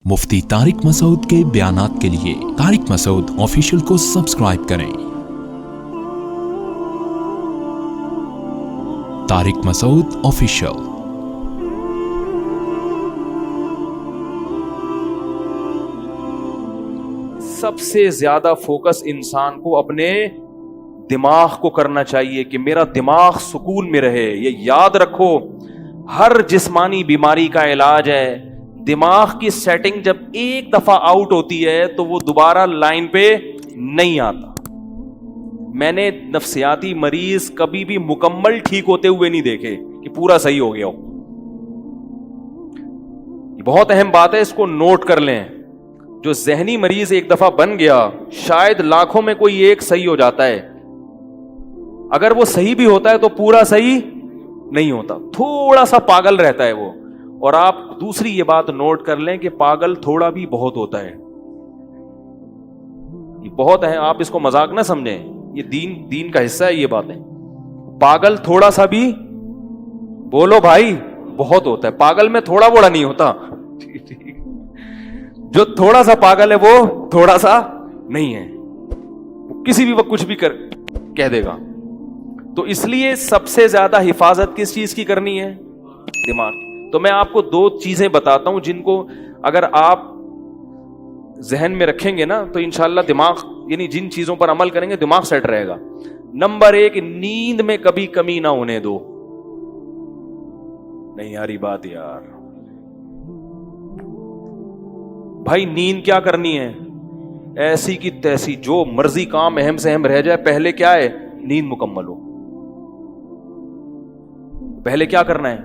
مفتی طارق مسعود کے بیانات کے لیے طارق مسعود آفیشیل کو سبسکرائب کریں۔ طارق مسعود آفیشیل۔ سب سے زیادہ فوکس انسان کو اپنے دماغ کو کرنا چاہیے کہ میرا دماغ سکون میں رہے۔ یہ یاد رکھو، ہر جسمانی بیماری کا علاج ہے دماغ کی سیٹنگ جب ایک دفعہ آؤٹ ہوتی ہے تو وہ دوبارہ لائن پہ نہیں آتا۔ میں نے نفسیاتی مریض کبھی بھی مکمل ٹھیک ہوتے ہوئے نہیں دیکھے کہ پورا صحیح ہو گیا ہو۔ یہ بہت اہم بات ہے، اس کو نوٹ کر لیں۔ جو ذہنی مریض ایک دفعہ بن گیا، شاید لاکھوں میں کوئی ایک صحیح ہو جاتا ہے۔ اگر وہ صحیح بھی ہوتا ہے تو پورا صحیح نہیں ہوتا، تھوڑا سا پاگل رہتا ہے وہ۔ اور آپ دوسری یہ بات نوٹ کر لیں کہ پاگل تھوڑا بھی بہت ہوتا ہے، یہ بہت ہے، آپ اس کو مذاق نہ سمجھیں، یہ دین کا حصہ ہے یہ باتیں۔ پاگل تھوڑا سا بھی بولو بھائی بہت ہوتا ہے، پاگل میں تھوڑا بڑا نہیں ہوتا، جو تھوڑا سا پاگل ہے وہ تھوڑا سا نہیں ہے، وہ کسی بھی وقت کچھ بھی کہہ دے گا۔ تو اس لیے سب سے زیادہ حفاظت کس چیز کی کرنی ہے؟ دماغ۔ تو میں آپ کو دو چیزیں بتاتا ہوں جن کو اگر آپ ذہن میں رکھیں گے نا تو انشاءاللہ دماغ، یعنی جن چیزوں پر عمل کریں گے دماغ سیٹ رہے گا۔ نمبر 1، نیند میں کبھی کمی نہ ہونے دو۔ نہیں یاری بات یار، بھائی نیند کیا کرنی ہے؟ ایسی کی تیسی جو مرضی کام اہم سے اہم رہ جائے، پہلے کیا ہے؟ نیند مکمل ہو۔ پہلے کیا کرنا ہے؟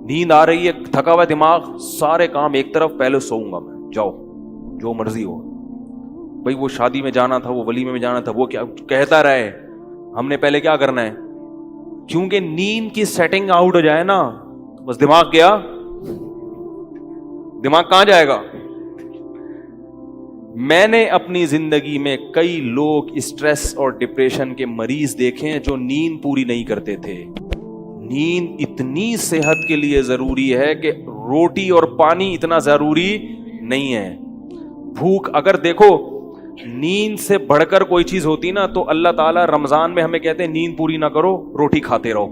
نیند آ رہی ہے، تھکا ہوا دماغ، سارے کام ایک طرف، پہلے سوؤں گا میں، جاؤ جو مرضی ہو۔ بھائی وہ شادی میں جانا تھا، وہ ولیمے میں جانا تھا، وہ کیا کہتا رہے، ہم نے پہلے کیا کرنا ہے؟ کیونکہ نیند کی سیٹنگ آؤٹ ہو جائے نا، بس دماغ گیا، دماغ کہاں جائے گا؟ میں نے اپنی زندگی میں کئی لوگ اسٹریس اور ڈپریشن کے مریض دیکھے ہیں جو نیند پوری نہیں کرتے تھے۔ نیند اتنی صحت کے لیے ضروری ہے کہ روٹی اور پانی اتنا ضروری نہیں ہے۔ بھوک، اگر دیکھو نیند سے بڑھ کر کوئی چیز ہوتی نا تو اللہ تعالیٰ رمضان میں ہمیں کہتے ہیں نیند پوری نہ کرو، روٹی کھاتے رہو۔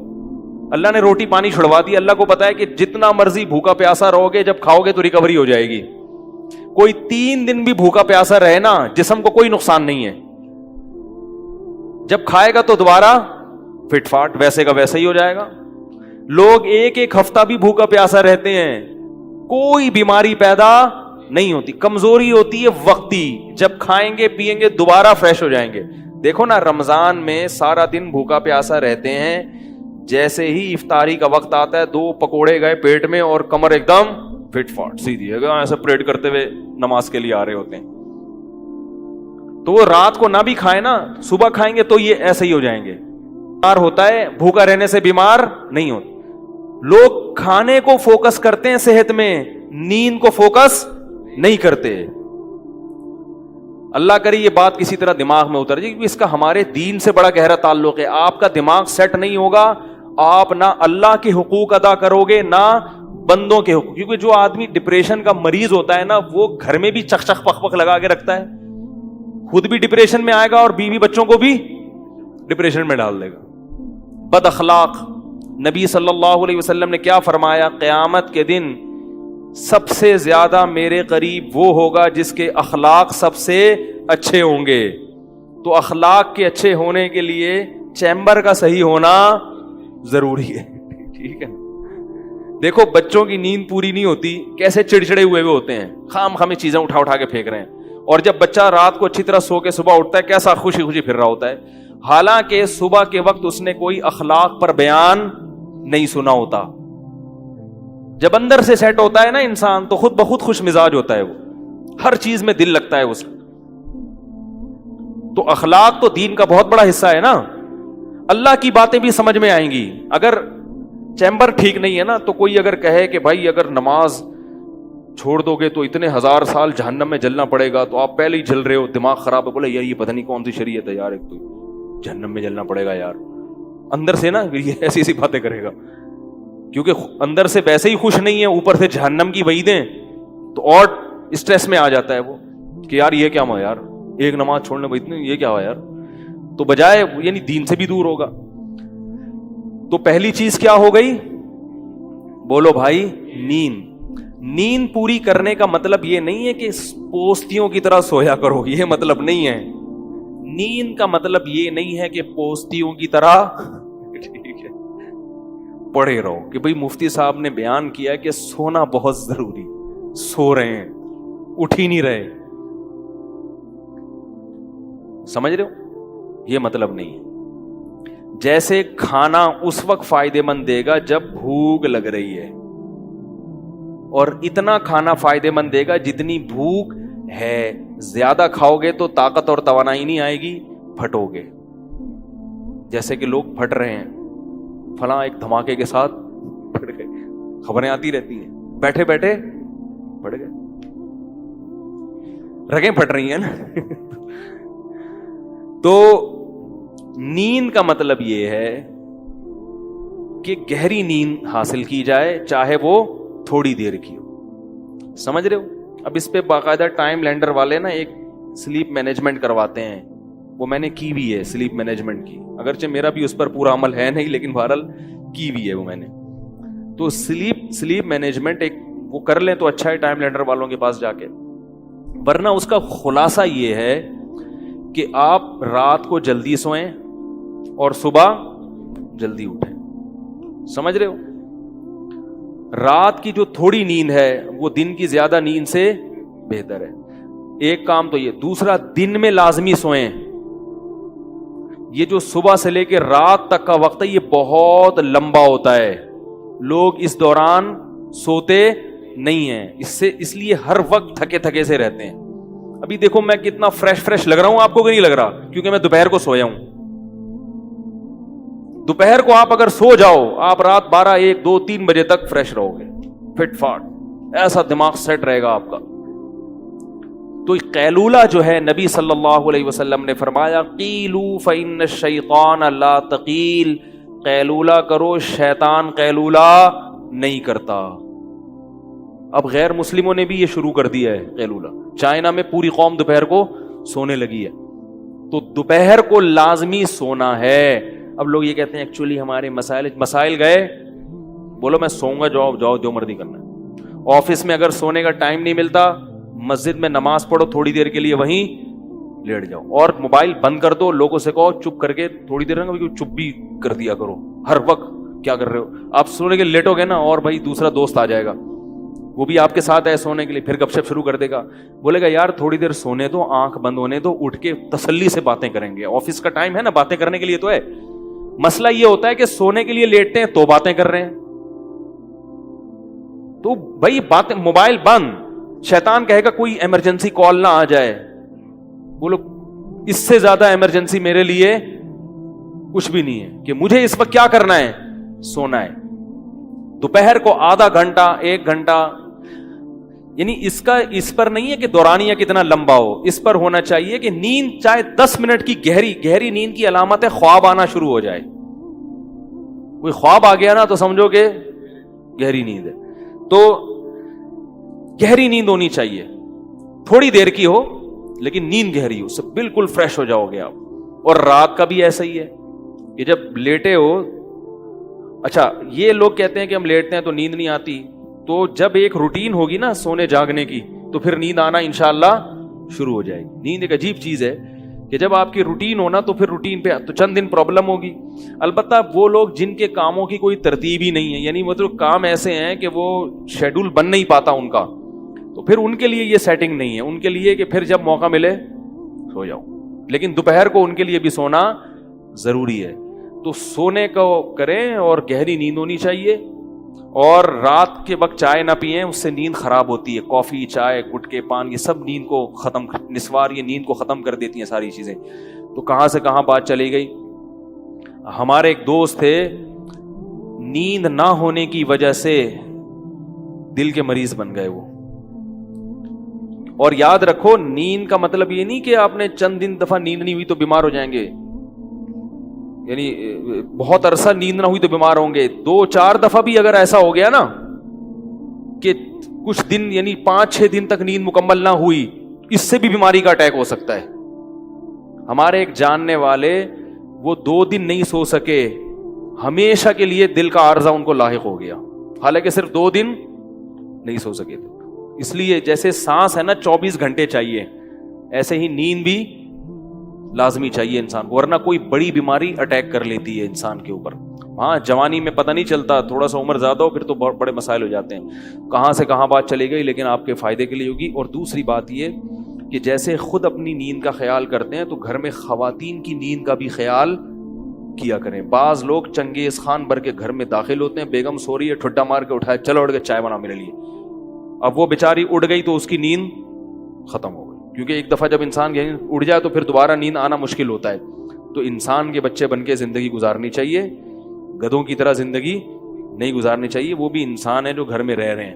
اللہ نے روٹی پانی چھڑوا دی، اللہ کو پتا ہے کہ جتنا مرضی بھوکا پیاسا رہو گے، جب کھاؤ گے تو ریکوری ہو جائے گی۔ کوئی 3 دن بھی بھوکا پیاسا رہے نا، جسم کو کوئی نقصان نہیں ہے، جب کھائے گا تو دوبارہ فٹ فاٹ ویسے کا ویسے ہی ہو جائے گا۔ لوگ ایک ہفتہ بھی بھوکا پیاسا رہتے ہیں، کوئی بیماری پیدا نہیں ہوتی، کمزوری ہوتی ہے وقتی، جب کھائیں گے پیئیں گے دوبارہ فریش ہو جائیں گے۔ دیکھو نا رمضان میں سارا دن بھوکا پیاسا رہتے ہیں، جیسے ہی افطاری کا وقت آتا ہے 2 پکوڑے گئے پیٹ میں اور کمر ایک دم فٹ فاٹ سیدھی ہے، ایسا پریڈ کرتے ہوئے نماز کے لیے آ رہے ہوتے ہیں۔ تو وہ رات کو نہ بھی کھائیں نا، صبح کھائیں گے تو یہ ایسے ہی ہو جائیں گے۔ بیمار ہوتا ہے، بھوکا رہنے سے بیمار نہیں ہوتا۔ لوگ کھانے کو فوکس کرتے ہیں صحت میں، نیند کو فوکس نہیں کرتے۔ اللہ کرے یہ بات کسی طرح دماغ میں اتر جائے، کیونکہ اس کا ہمارے دین سے بڑا گہرا تعلق ہے۔ آپ کا دماغ سیٹ نہیں ہوگا، آپ نہ اللہ کے حقوق ادا کرو گے نہ بندوں کے حقوق۔ کیونکہ جو آدمی ڈپریشن کا مریض ہوتا ہے نا، وہ گھر میں بھی چک چک پک پک لگا کے رکھتا ہے، خود بھی ڈپریشن میں آئے گا اور بیوی بچوں کو بھی ڈپریشن میں ڈال دے گا۔ بد اخلاق، نبی صلی اللہ علیہ وسلم نے کیا فرمایا؟ قیامت کے دن سب سے زیادہ میرے قریب وہ ہوگا جس کے اخلاق سب سے اچھے ہوں گے۔ تو اخلاق کے اچھے ہونے کے لیے چیمبر کا صحیح ہونا ضروری ہے، ٹھیک ہے؟ دیکھو بچوں کی نیند پوری نہیں ہوتی، کیسے چڑچڑے ہوئے ہوتے ہیں، خام خامے چیزیں اٹھا کے پھینک رہے ہیں، اور جب بچہ رات کو اچھی طرح سو کے صبح اٹھتا ہے کیسا خوشی خوشی پھر رہا ہوتا ہے، حالانکہ صبح کے وقت اس نے کوئی اخلاق پر بیان نہیں سنا ہوتا۔ جب اندر سے سیٹ ہوتا ہے نا انسان تو خود بخود خوش مزاج ہوتا ہے، وہ ہر چیز میں دل لگتا ہے اس کا۔ تو اخلاق تو دین کا بہت بڑا حصہ ہے نا، اللہ کی باتیں بھی سمجھ میں آئیں گی۔ اگر چیمبر ٹھیک نہیں ہے نا تو کوئی اگر کہے کہ بھائی اگر نماز چھوڑ دو گے تو اتنے 1000 سال جہنم میں جلنا پڑے گا، تو آپ پہلے ہی جل رہے ہو، دماغ خراب ہے، بولے یار یہ پتہ نہیں کون سی شریعت ہے یار، ایک تو جہنم میں جلنا پڑے گا یار، اندر سے نا یہ ایسی باتیں کرے گا، کیونکہ اندر سے ویسے ہی خوش نہیں ہے، اوپر سے جہنم کی وعیدیں، تو اور اسٹریس میں آ جاتا ہے وہ کہ یار یہ کیا ہوا یار, ایک نماز چھوڑنے میں اتنے یہ کیا ہوا یار, تو بجائے یعنی دین سے بھی دور ہوگا. تو پہلی چیز کیا ہو گئی, بولو بھائی, نیند. نیند پوری کرنے کا مطلب یہ نہیں ہے کہ پوستیوں کی طرح سویا کرو, یہ مطلب نہیں ہے. نیند کا مطلب یہ نہیں ہے کہ پوستیوں کی طرح ٹھیک ہے پڑے رہو کہ بھئی مفتی صاحب نے بیان کیا کہ سونا بہت ضروری, سو رہے ہیں, اٹھ ہی نہیں رہے. سمجھ رہے ہو, یہ مطلب نہیں ہے. جیسے کھانا اس وقت فائدے مند دے گا جب بھوک لگ رہی ہے, اور اتنا کھانا فائدے مند دے گا جتنی بھوک ہے. زیادہ کھاؤ گے تو طاقت اور توانائی نہیں آئے گی, پھٹو گے. جیسے کہ لوگ پھٹ رہے ہیں, فلاں ایک دھماکے کے ساتھ پھٹ گئے, خبریں آتی رہتی ہیں, بیٹھے بیٹھے پھٹ گئے, رگیں پھٹ رہی ہیں نا. تو نیند کا مطلب یہ ہے کہ گہری نیند حاصل کی جائے, چاہے وہ تھوڑی دیر کی ہو. سمجھ رہے ہو. اب اس پہ باقاعدہ ٹائم لینڈر والے نا ایک سلیپ مینجمنٹ کرواتے ہیں, وہ میں نے کی بھی ہے سلیپ مینجمنٹ کی, اگرچہ میرا بھی اس پر پورا عمل ہے نہیں, لیکن بہرحال کی بھی ہے وہ میں نے. تو سلیپ مینجمنٹ ایک وہ کر لیں تو اچھا ہے ٹائم لینڈر والوں کے پاس جا کے. ورنہ اس کا خلاصہ یہ ہے کہ آپ رات کو جلدی سوئیں اور صبح جلدی اٹھیں. سمجھ رہے ہو. رات کی جو تھوڑی نیند ہے وہ دن کی زیادہ نیند سے بہتر ہے. ایک کام تو یہ. دوسرا, دن میں لازمی سوئیں. یہ جو صبح سے لے کے رات تک کا وقت ہے یہ بہت لمبا ہوتا ہے, لوگ اس دوران سوتے نہیں ہیں, اس لیے ہر وقت تھکے تھکے سے رہتے ہیں. ابھی دیکھو میں کتنا فریش لگ رہا ہوں, آپ کو نہیں لگ رہا, کیونکہ میں دوپہر کو سویا ہوں. دوپہر کو آپ اگر سو جاؤ, آپ رات 12, 1, 2, 3 بجے تک فریش رہو گے, فٹ فاٹ, ایسا دماغ سیٹ رہے گا آپ کا. تو قیلولہ جو ہے نبی صلی اللہ علیہ وسلم نے فرمایا قیلوا فإن الشیطان لا تقیل, قیلولہ کرو, شیطان قیلولہ نہیں کرتا. اب غیر مسلموں نے بھی یہ شروع کر دیا ہے قیلولہ. چائنا میں پوری قوم دوپہر کو سونے لگی ہے. تو دوپہر کو لازمی سونا ہے. اب لوگ یہ کہتے ہیں ایکچولی ہمارے مسائل گئے, بولو میں سوؤں گا, جاؤ جو مرضی کرنا ہے. آفس میں اگر سونے کا ٹائم نہیں ملتا, مسجد میں نماز پڑھو تھوڑی دیر کے لیے, وہیں لیٹ جاؤ, اور موبائل بند کر دو. لوگوں سے کہو چپ کر کے تھوڑی دیر رہنا, چپ بھی کر دیا کرو. ہر وقت کیا کر رہے ہو آپ, سونے کے لیٹو گے نا, اور بھائی دوسرا دوست آ جائے گا, وہ بھی آپ کے ساتھ ہے سونے کے لیے, پھر گپ شپ شروع کر دے گا, بولے گا یار تھوڑی دیر سونے دو, آنکھ بند ہونے دو, اٹھ کے تسلی سے باتیں کریں گے. آفس کا ٹائم ہے نا, باتیں کرنے کے لیے تو ہے. مسئلہ یہ ہوتا ہے کہ سونے کے لیے لیٹتے ہیں تو باتیں کر رہے ہیں. تو بھائی باتیں, موبائل بند. شیطان کہے گا کوئی ایمرجنسی کال نہ آ جائے, بولو اس سے زیادہ ایمرجنسی میرے لیے کچھ بھی نہیں ہے کہ مجھے اس وقت کیا کرنا ہے, سونا ہے. دوپہر کو آدھا گھنٹہ 1 گھنٹہ, یعنی اس پر نہیں ہے کہ دورانیہ کتنا لمبا ہو, اس پر ہونا چاہیے کہ نیند چاہے 10 منٹ کی گہری نیند کی علامت ہے خواب آنا شروع ہو جائے. کوئی خواب آ گیا نا تو سمجھو کہ گہری نیند ہے. تو گہری نیند ہونی چاہیے, تھوڑی دیر کی ہو لیکن نیند گہری ہو, اس سے بالکل فریش ہو جاؤ گے آپ. اور رات کا بھی ایسا ہی ہے کہ جب لیٹے ہو, اچھا یہ لوگ کہتے ہیں کہ ہم لیٹتے ہیں تو نیند نہیں آتی, تو جب ایک روٹین ہوگی نا سونے جاگنے کی تو پھر نیند آنا انشاءاللہ شروع ہو جائے گی. نیند ایک عجیب چیز ہے کہ جب آپ کی روٹین ہونا تو پھر روٹین پہ تو چند دن پرابلم ہوگی. البتہ وہ لوگ جن کے کاموں کی کوئی ترتیب ہی نہیں ہے, یعنی وہ تو کام ایسے ہیں کہ وہ شیڈول بن نہیں پاتا ان کا, تو پھر ان کے لیے یہ سیٹنگ نہیں ہے. ان کے لیے کہ پھر جب موقع ملے سو جاؤ, لیکن دوپہر کو ان کے لیے بھی سونا ضروری ہے. تو سونے کو کریں اور گہری نیند ہونی چاہیے. اور رات کے وقت چائے نہ پئیں, اس سے نیند خراب ہوتی ہے. کافی, چائے, گٹکے, پان, یہ سب نیند کو ختم, نسوار یہ نیند کو ختم کر دیتی ہیں ساری چیزیں. تو کہاں سے کہاں بات چلی گئی. ہمارے ایک دوست تھے, نیند نہ ہونے کی وجہ سے دل کے مریض بن گئے وہ. اور یاد رکھو نیند کا مطلب یہ نہیں کہ آپ نے چند دن دفعہ نیند نہیں ہوئی تو بیمار ہو جائیں گے, یعنی بہت عرصہ نیند نہ ہوئی تو بیمار ہوں گے. 2-4 دفعہ بھی اگر ایسا ہو گیا نا کہ کچھ دن یعنی 5-6 دن تک نیند مکمل نہ ہوئی، اس سے بھی بیماری کا اٹیک ہو سکتا ہے. ہمارے ایک جاننے والے وہ 2 دن نہیں سو سکے، ہمیشہ کے لیے دل کا عارضہ ان کو لاحق ہو گیا، حالانکہ صرف 2 دن نہیں سو سکے تھے. اس لیے جیسے سانس ہے نا 24 گھنٹے چاہیے، ایسے ہی نیند بھی لازمی چاہیے انسان کو، ورنہ کوئی بڑی بیماری اٹیک کر لیتی ہے انسان کے اوپر. ہاں جوانی میں پتہ نہیں چلتا، تھوڑا سا عمر زیادہ ہو پھر تو بہت بڑے مسائل ہو جاتے ہیں، کہاں سے کہاں بات چلی گئی، لیکن آپ کے فائدے کے لیے ہوگی. اور دوسری بات یہ کہ جیسے خود اپنی نیند کا خیال کرتے ہیں تو گھر میں خواتین کی نیند کا بھی خیال کیا کریں. بعض لوگ چنگیز خان بھر کے گھر میں داخل ہوتے ہیں، بیگم سو رہی ہے، ٹھڈا مار کے اٹھائے، چلو اٹھ کے چائے بنا میرے لیے. اب وہ بیچاری اڑ گئی تو اس کی نیند ختم ہو گئی، کیونکہ ایک دفعہ جب انسان اڑ جائے تو پھر دوبارہ نیند آنا مشکل ہوتا ہے. تو انسان کے بچے بن کے زندگی گزارنی چاہیے، گدھوں کی طرح زندگی نہیں گزارنی چاہیے. وہ بھی انسان ہے جو گھر میں رہ رہے ہیں.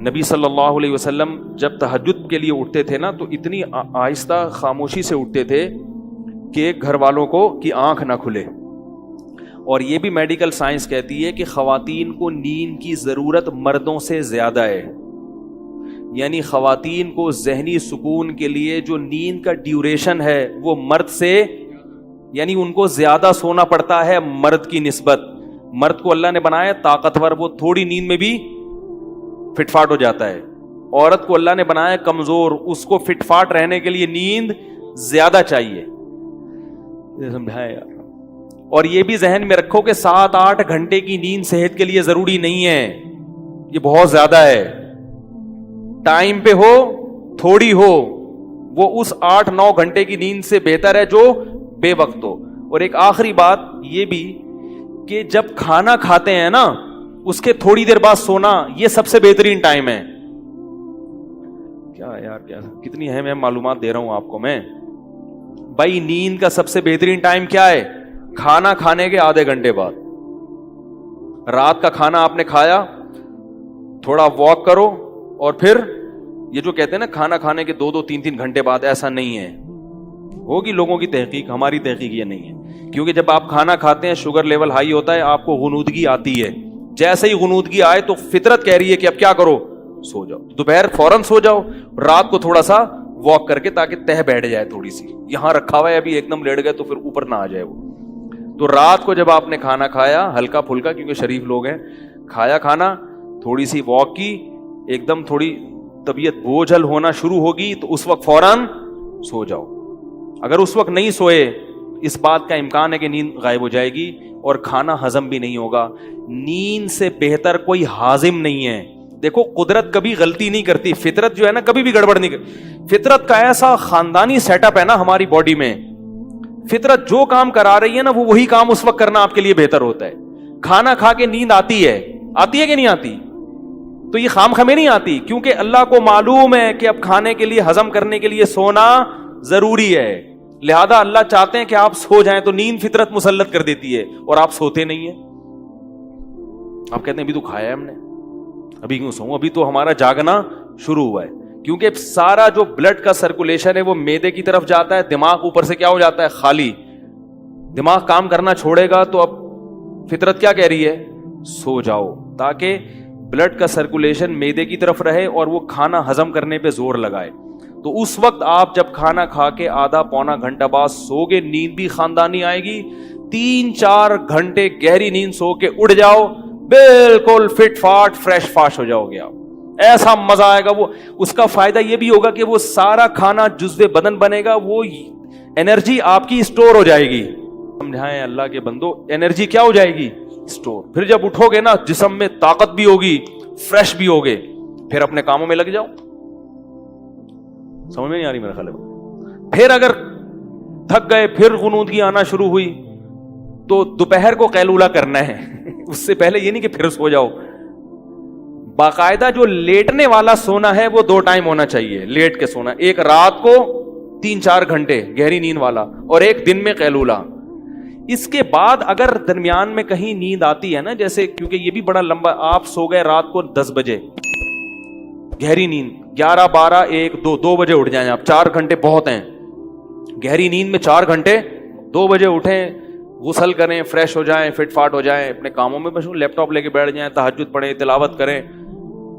نبی صلی اللہ علیہ وسلم جب تہجد کے لیے اٹھتے تھے نا تو اتنی آہستہ خاموشی سے اٹھتے تھے کہ گھر والوں کو کی آنکھ نہ کھلے. اور یہ بھی میڈیکل سائنس کہتی ہے کہ خواتین کو نیند کی ضرورت مردوں سے زیادہ ہے. یعنی خواتین کو ذہنی سکون کے لیے جو نیند کا ڈیوریشن ہے وہ مرد سے، یعنی ان کو زیادہ سونا پڑتا ہے مرد کی نسبت. مرد کو اللہ نے بنایا طاقتور، وہ تھوڑی نیند میں بھی فٹ فاٹ ہو جاتا ہے. عورت کو اللہ نے بنایا کمزور، اس کو فٹ فاٹ رہنے کے لیے نیند زیادہ چاہیے. سمجھائے یار. اور یہ بھی ذہن میں رکھو کہ 7-8 گھنٹے کی نیند صحت کے لیے ضروری نہیں ہے، یہ بہت زیادہ ہے. ٹائم پہ ہو تھوڑی ہو، وہ اس 8-9 گھنٹے کی نیند سے بہتر ہے جو بے وقت ہو. اور ایک آخری بات یہ بھی کہ جب کھانا کھاتے ہیں نا اس کے تھوڑی دیر بعد سونا، یہ سب سے بہترین ٹائم ہے. کیا یار کیا کتنی اہم معلومات دے رہا ہوں آپ کو میں. بھائی نیند کا سب سے بہترین ٹائم کیا ہے؟ کھانا کھانے کے آدھے گھنٹے بعد. رات کا کھانا آپ نے کھایا، تھوڑا واک کرو، اور پھر یہ جو کہتے ہیں نا کھانا کھانے کے 2-3 گھنٹے بعد، ایسا نہیں ہے. ہوگی لوگوں کی تحقیق، ہماری تحقیق یہ نہیں ہے. کیونکہ جب آپ کھانا کھاتے ہیں شوگر لیول ہائی ہوتا ہے، آپ کو غنودگی آتی ہے. جیسے ہی غنودگی آئے تو فطرت کہہ رہی ہے کہ اب کیا کرو، سو جاؤ. دوپہر فوراً سو جاؤ، رات کو تھوڑا سا واک کر کے تاکہ تہ بیٹھ جائے تھوڑی سی. یہاں رکھا ہوا ہے ابھی ایک دم لیٹ گئے تو پھر اوپر نہ آ جائے وہ. تو رات کو جب آپ نے کھانا کھایا ہلکا پھلکا، کیونکہ شریف لوگ ہیں، کھایا کھانا، تھوڑی سی واک کی، ایک دم تھوڑی طبیعت بوجھل ہونا شروع ہوگی تو اس وقت فوراً سو جاؤ. اگر اس وقت نہیں سوئے، اس بات کا امکان ہے کہ نیند غائب ہو جائے گی اور کھانا ہضم بھی نہیں ہوگا. نیند سے بہتر کوئی ہاضم نہیں ہے. دیکھو قدرت کبھی غلطی نہیں کرتی، فطرت جو ہے نا کبھی بھی گڑبڑ نہیں کرتی. فطرت کا ایسا خاندانی سیٹ اپ ہے نا ہماری باڈی میں، فطرت جو کام کرا رہی ہے نا وہ وہی کام اس وقت کرنا آپ کے لیے بہتر ہوتا ہے. کھانا کھا کے نیند آتی ہے کہ نہیں آتی؟ تو یہ خام خمیں نہیں آتی، کیونکہ اللہ کو معلوم ہے کہ اب کھانے کے لیے، ہضم کرنے کے لیے سونا ضروری ہے. لہذا اللہ چاہتے ہیں کہ آپ سو جائیں، تو نیند فطرت مسلط کر دیتی ہے اور آپ سوتے نہیں ہیں. آپ کہتے ہیں ابھی تو کھایا ہے ہم نے، ابھی کیوں سوؤں؟ ابھی تو ہمارا جاگنا شروع ہوا ہے. کیونکہ سارا جو بلڈ کا سرکولیشن ہے وہ معدے کی طرف جاتا ہے، دماغ اوپر سے کیا ہو جاتا ہے، خالی. دماغ کام کرنا چھوڑے گا تو اب فطرت کیا کہہ رہی ہے، سو جاؤ، تاکہ بلڈ کا سرکولیشن معدے کی طرف رہے اور وہ کھانا ہضم کرنے پہ زور لگائے. تو اس وقت آپ جب کھانا کھا کے آدھا پونا گھنٹہ بعد سو گے، نیند بھی خاندانی آئے گی. 3-4 گھنٹے گہری نیند سو کے اڑ جاؤ، بالکل فٹ فاٹ فریش فاش ہو جاؤ گے آپ. ایسا مزہ آئے گا. وہ اس کا فائدہ یہ بھی ہوگا کہ وہ سارا کھانا جزو بدن بنے گا، وہ انرجی آپ کی اسٹور ہو جائے گی. سمجھائیں اللہ کے بندو، انرجی کیا ہو جائے گی، اسٹور. پھر جب اٹھو گے نا جسم میں طاقت بھی ہوگی، فریش بھی ہوگے، پھر اپنے کاموں میں لگ جاؤ. سمجھ میں نہیں آ رہی میرا خیال ہے. پھر اگر تھک گئے، پھر غنودگی آنا شروع ہوئی، تو دوپہر کو قیلولہ کرنا ہے. اس سے پہلے یہ نہیں کہ پھر سو جاؤ. باقاعدہ جو لیٹنے والا سونا ہے وہ 2 ٹائم ہونا چاہیے. لیٹ کے سونا، ایک رات کو 3-4 گھنٹے گہری نیند والا، اور ایک دن میں قیلولہ. اس کے بعد اگر درمیان میں کہیں نیند آتی ہے نا، جیسے کیونکہ یہ بھی بڑا لمبا، آپ سو گئے رات کو 10 بجے گہری نیند، 11, 12, 1, 2 بجے اٹھ جائیں آپ. 4 گھنٹے بہت ہیں. گہری نیند میں 4 گھنٹے، 2 بجے اٹھیں، غسل کریں، فریش ہو جائیں، فٹ فاٹ ہو جائیں، اپنے کاموں میں مشغول، لیپ ٹاپ لے کے بیٹھ جائیں، تہجد پڑھیں، تلاوت کریں.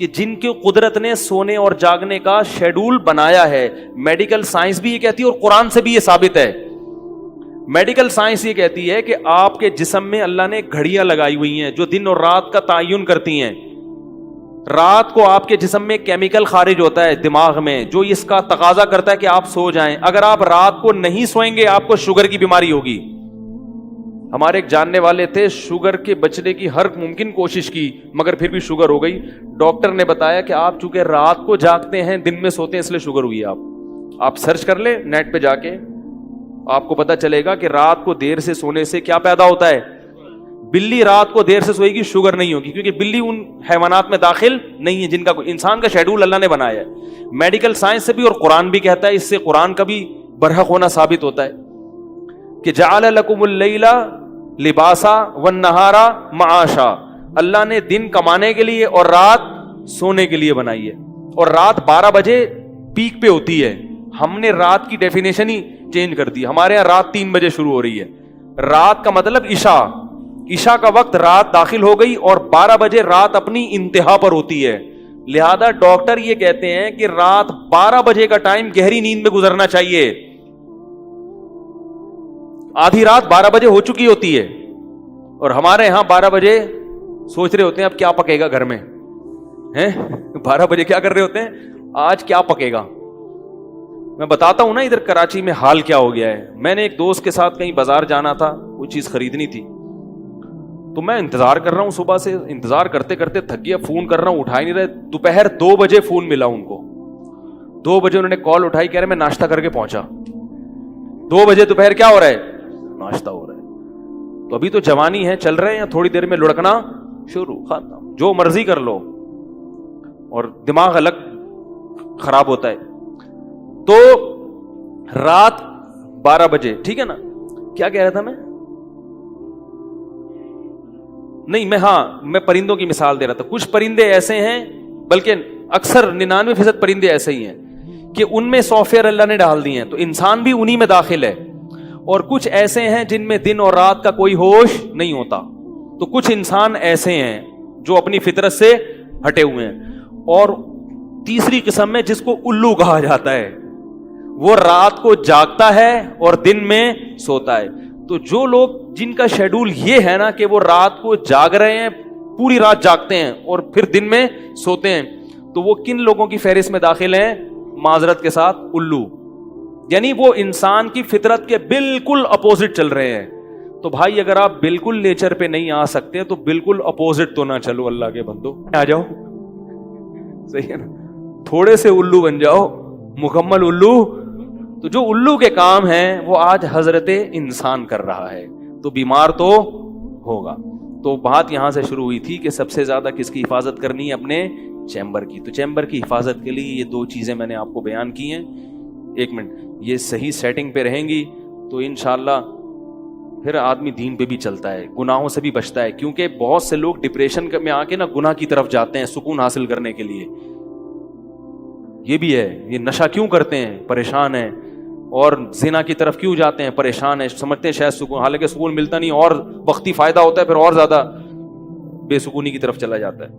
کہ جن کی قدرت نے سونے اور جاگنے کا شیڈول بنایا ہے. میڈیکل سائنس بھی یہ کہتی ہے اور قرآن سے بھی یہ ثابت ہے. میڈیکل سائنس یہ کہتی ہے کہ آپ کے جسم میں اللہ نے گھڑیاں لگائی ہوئی ہیں جو دن اور رات کا تعین کرتی ہیں. رات کو آپ کے جسم میں کیمیکل خارج ہوتا ہے دماغ میں جو اس کا تقاضا کرتا ہے کہ آپ سو جائیں. اگر آپ رات کو نہیں سوئیں گے آپ کو شوگر کی بیماری ہوگی. ہمارے ایک جاننے والے تھے, شوگر کے بچنے کی ہر ممکن کوشش کی مگر پھر بھی شوگر ہو گئی. ڈاکٹر نے بتایا کہ آپ چونکہ رات کو جاگتے ہیں دن میں سوتے ہیں اس لیے شوگر ہوئی ہے. آپ سرچ کر لیں نیٹ پہ جا کے, آپ کو پتا چلے گا کہ رات کو دیر سے سونے سے کیا پیدا ہوتا ہے. بلی رات کو دیر سے سوئے گی شوگر نہیں ہوگی کیونکہ بلی ان حیوانات میں داخل نہیں ہے جن کا انسان کا شیڈول اللہ نے بنایا ہے. میڈیکل سائنس سے بھی اور قرآن بھی کہتا ہے, اس سے قرآن کا بھی برحق ہونا ثابت ہوتا ہے کہ جعل لکم اللیل لباسا والنہار معاشا, اللہ نے دن کمانے کے لیے اور رات سونے کے لیے بنائی ہے. اور رات 12 بجے پیک پہ ہوتی ہے, ہم نے رات کی ڈیفینیشن ہی چینج کر دی. ہمارے یہاں رات 3 بجے شروع ہو رہی ہے. رات کا مطلب عشاء کا وقت رات داخل ہو گئی اور 12 بجے رات اپنی انتہا پر ہوتی ہے. لہذا ڈاکٹر یہ کہتے ہیں کہ رات 12 بجے کا ٹائم گہری نیند میں گزرنا چاہیے. آدھی رات 12 بجے ہو چکی ہوتی ہے اور ہمارے یہاں 12 بجے سوچ رہے ہوتے ہیں اب کیا پکے گا گھر میں. 12 بجے کیا کر رہے ہوتے ہیں, آج کیا پکے گا. میں بتاتا ہوں نا ادھر کراچی میں حال کیا ہو گیا ہے. میں نے ایک دوست کے ساتھ کہیں بازار جانا تھا, کوئی چیز خریدنی تھی, تو میں انتظار کر رہا ہوں, صبح سے انتظار کرتے کرتے تھک گیا, فون کر رہا ہوں اٹھا ہی نہیں رہے. دوپہر 2 بجے فون ملا ان کو, 2 بجے انہوں نے کال اٹھائی, کہہ رہے میں ناشتہ کر کے پہنچا. 2 بجے دوپہر کیا ہو رہا ہے, ناشتہ ہو رہا ہے. تو ابھی تو جوانی ہے, چل رہے ہیں, تھوڑی دیر میں لڑکنا شروع, ختم, جو مرضی کر لو اور دماغ الگ خراب ہوتا ہے. تو رات 12 بجے, ٹھیک ہے نا, کیا کہہ رہا تھا میں, نہیں میں پرندوں کی مثال دے رہا تھا. کچھ پرندے ایسے ہیں, بلکہ اکثر 99% پرندے ایسے ہی ہیں کہ ان میں سافٹ ویئر اللہ نے ڈال دی ہیں, تو انسان بھی انہی میں داخل ہے. اور کچھ ایسے ہیں جن میں دن اور رات کا کوئی ہوش نہیں ہوتا. تو کچھ انسان ایسے ہیں جو اپنی فطرت سے ہٹے ہوئے ہیں. اور تیسری قسم میں جس کو الو کہا جاتا ہے, وہ رات کو جاگتا ہے اور دن میں سوتا ہے. تو جو لوگ جن کا شیڈول یہ ہے نا کہ وہ رات کو جاگ رہے ہیں, پوری رات جاگتے ہیں اور پھر دن میں سوتے ہیں, تو وہ کن لوگوں کی فہرست میں داخل ہیں, معذرت کے ساتھ الو. یعنی وہ انسان کی فطرت کے بالکل اپوزٹ چل رہے ہیں. تو بھائی اگر آپ بالکل نیچر پہ نہیں آ سکتے تو بالکل اپوزٹ تو نہ چلو, اللہ کے بندو آ جاؤ, صحیح ہے نا, تھوڑے سے الو بن جاؤ, مکمل الو. تو جو الو کے کام ہیں وہ آج حضرت انسان کر رہا ہے, تو بیمار تو ہوگا. تو بات یہاں سے شروع ہوئی تھی کہ سب سے زیادہ کس کی حفاظت کرنی ہے, اپنے چیمبر کی. تو چیمبر کی حفاظت کے لیے یہ 2 چیزیں میں نے آپ کو بیان کی ہیں. 1 منٹ, یہ صحیح سیٹنگ پہ رہیں گی تو انشاءاللہ پھر آدمی دین پہ بھی چلتا ہے, گناہوں سے بھی بچتا ہے. کیونکہ بہت سے لوگ ڈپریشن میں آ کے نا گناہ کی طرف جاتے ہیں سکون حاصل کرنے کے لیے. یہ بھی ہے, یہ نشہ کیوں کرتے ہیں, پریشان ہیں, اور زنا کی طرف کیوں جاتے ہیں, پریشان ہیں, سمجھتے ہیں شاید سکون, حالانکہ سکون ملتا نہیں, اور وقتی فائدہ ہوتا ہے, پھر اور زیادہ بے سکونی کی طرف چلا جاتا ہے.